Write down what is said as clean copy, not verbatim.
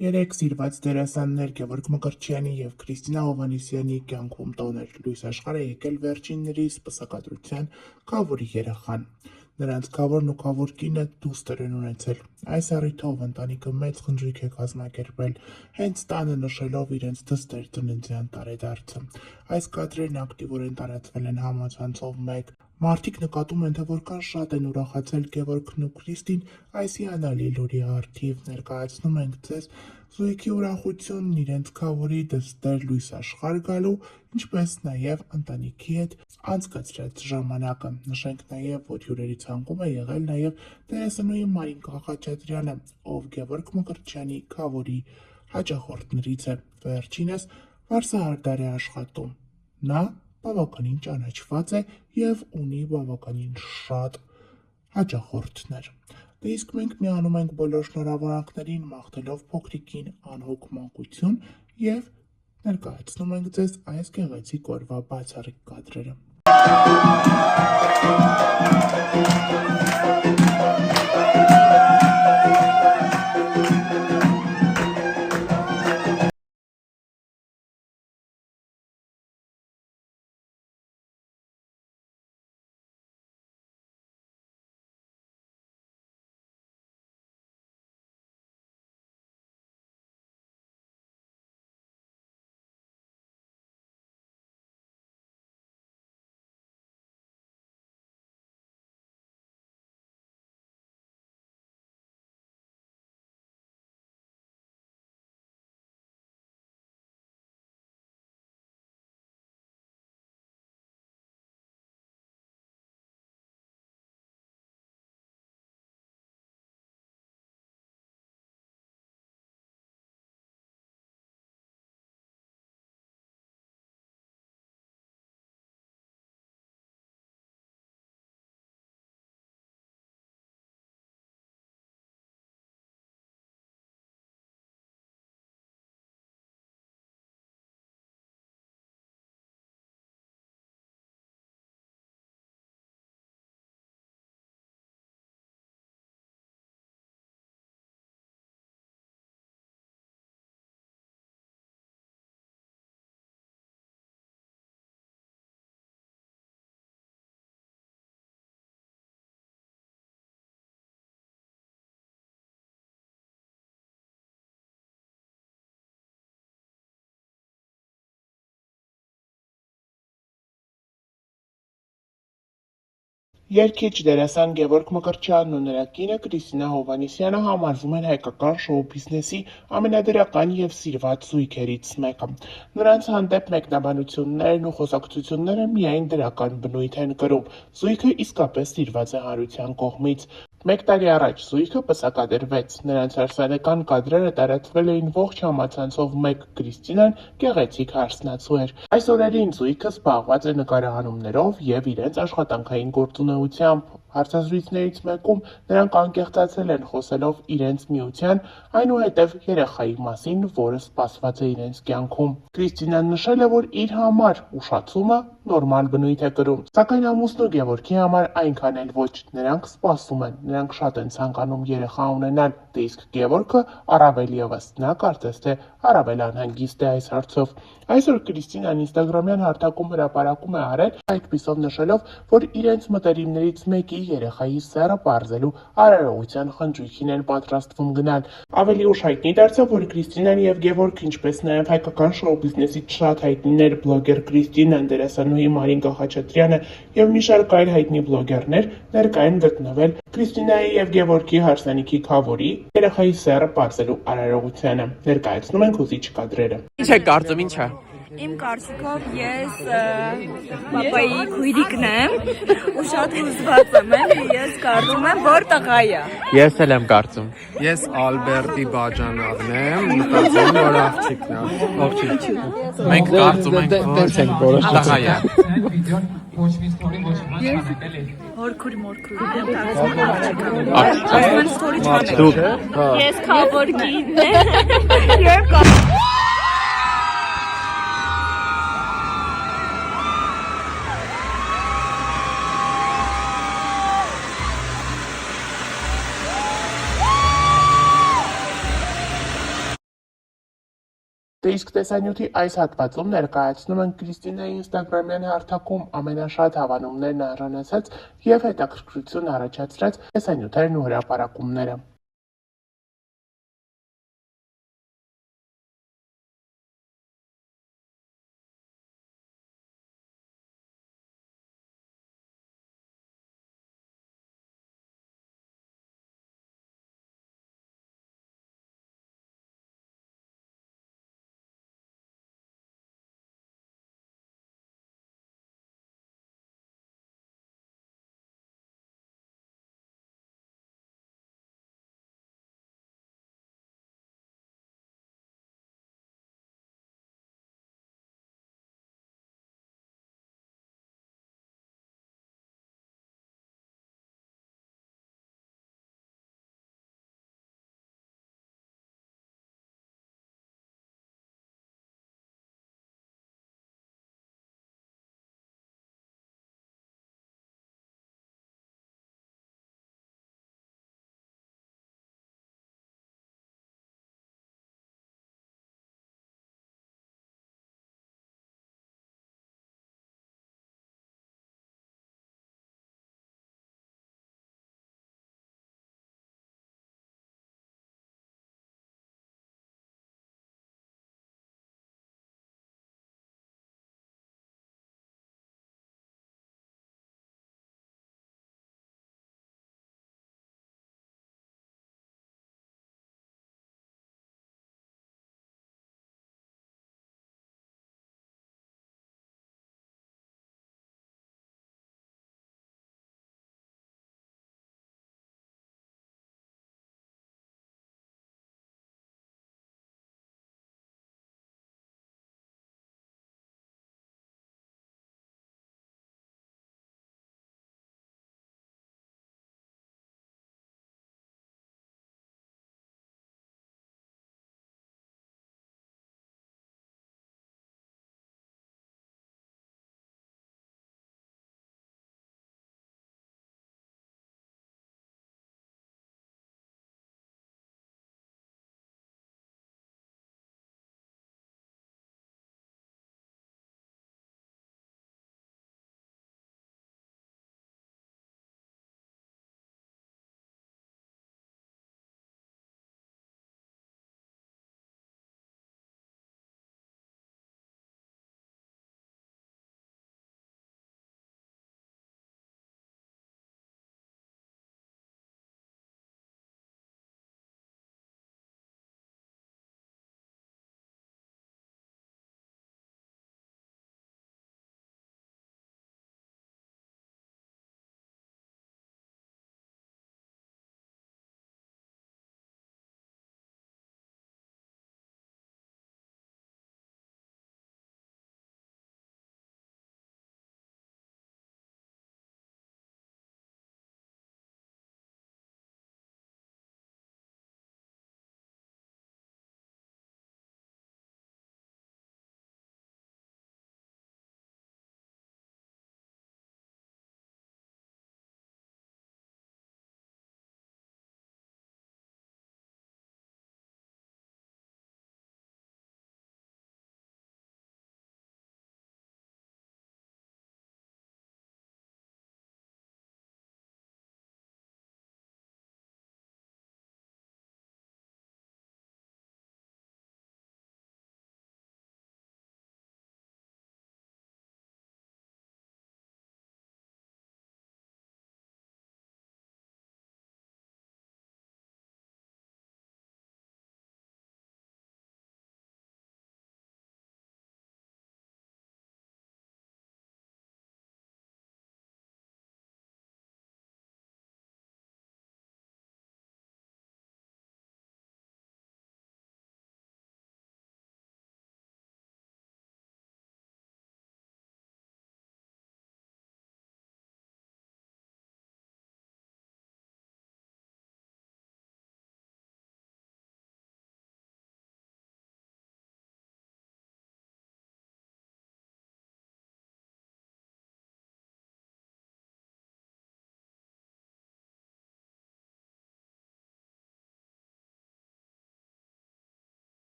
Երեք սիրված դերասաններ Գևորգ Մկրտչյանի և Քրիստինա Հովհաննիսյանի կյանքում տոներ լույս աշխարհ է եկել վերջիններիս պսակադրության Քավորի երեխան։ Նրանց Քավորն ու Քավոր կինը դուստր են ունեցել։ Այս առիթով ընտանիքը մեծ խնջույք է կազմակերպել, հենց տանը նշելով իրենց դստեր ծննդյան տարեդարձը։ Այս կադրերն ակտիվորեն տարածվել են համացանցով մեկ։ Մարդիկ նկատում են, թե որքան շատ են ուրախացել Գևորգն ու Քրիստին այս հիանալի լուրի առթիվ։ Ներկայացնում ենք ձեզ զույգի ուրախությունն իրենց Քավորի դստեր լույս աշխարհ գալու, ինչպես նաև ընտանիքի հետ անցկացրած ժամանակը։ Նշենք նաև, որ հյուրերի ցանկում է եղել նաև դերասանուհի Մարինկա Խաչատրյանը, ով Գևորգ Մկրտչյանի Քավորի հաճախորդներից է։ Վերջինս վարսահարդար է աշխատում։ Նա բավականին ճանաչված է և ունի բավականին շատ հաճախորդներ։ Դե իսկ մենք միանում ենք բոլոր շնորհավորանքներին, մաղթելով փոքրիկին անհոգ մանկություն և ներկայացնում ենք ձեզ այս գեղեցիկ օրվա բացառիկ կադրերը։ Երգիչ դերասան Գևորգ Մկրտչյանն ու նրա կինը Քրիստինա Հովհաննիսյանը համարվում են հայկական շոու բիզնեսի ամենադրական և սիրված զույգերից մեկը։ Նրանց հանդեպ մեկնաբանություններն ու խոսակցությունները միայն դրական բնույթ են կրում։ Զույգը իսկապես սիրված է հանրության կողմից։ Մեկ տարի առաջ զույգը պսակադրվեց։ Նրանց հարսանեկան կադրերը տարածվել էին ողջ համացանցով մեկ Քրիստինան գեղեցիկ հարսնացու էր։ Այս օրերին զույգը զբաղված է նկարահանումներով և իրենց աշխատանքային գործունեությամբ։ Հարցազրույցներից մեկում նրանք անկեղծացել են խոսելով իրենց միության, այնուհետև երեխայի մասին, որը սպասված է իրենց կյանքում։ Քրիստինան նշել է, որ իր համար ուշացումը նորմալ բնույթ է կրում, սակայն ամուսնու Գևորգի համար այնքան էլ ոչ։ Նրանք սպասում են, նրանք շատ են ցանկանում երեխա ունենալ, դե իսկ Գևորգը առավել ևս։ Նա կարծես թե առավել անհանգիստ է այս հարցով։ Այսօր Քրիստինան ինստագրամյան հարթակում հրապարակում է արել, այդպիսով նշելով, որ իրենց մտերիմներից մեկի երեխայի սեռը պարզելու արարողության խնջույքին են պատրաստվում գնալ։ Ավելի ուշ հայտնի դարձավ, որ Քրիստինան և Գևորգը, ինչպես նաև հայկական շոու բիզնեսից շատ հայտնիներ բլոգեր Քրիստինան, դերասանուհի Մարինկա Խաչատրյանը և մի շարք այլ հայտնի բլոգերներ ներկա են գտնվել Քրիստինայի և Գևորգի հարսանիքի Քավորի երեխայի սեռը պարզելու արարողությանը։ Ներկայացնում ենք հուզիչ կադրերը։ Ինչ է կարծում, ինչ է։ Իմ կարծիքով ես պապայի քույրիկն եմ ու շատ հուզված եմ, ես կարծում եմ, որ տղա է։ Ես էլ եմ կարծում։ Ես Ալբերտի բաժանավն եմ, մտածում որ աղջիկն է։ Ողջույն։ Մենք կարծում ենք, որ տղա է։ Հորքուր մորքուր եմ կարծում աղջիկը։ Ես Քավորգին եմ։ Թե իսկ տեսանյութի այս հատվածում ներկայացնում են Կրիստինայի ինստագրամյան հարթակում ամենաշատ հավանումներն առանցած և հետաքրքրություն առաջացրած տեսանյութերն ու հրապարակումները։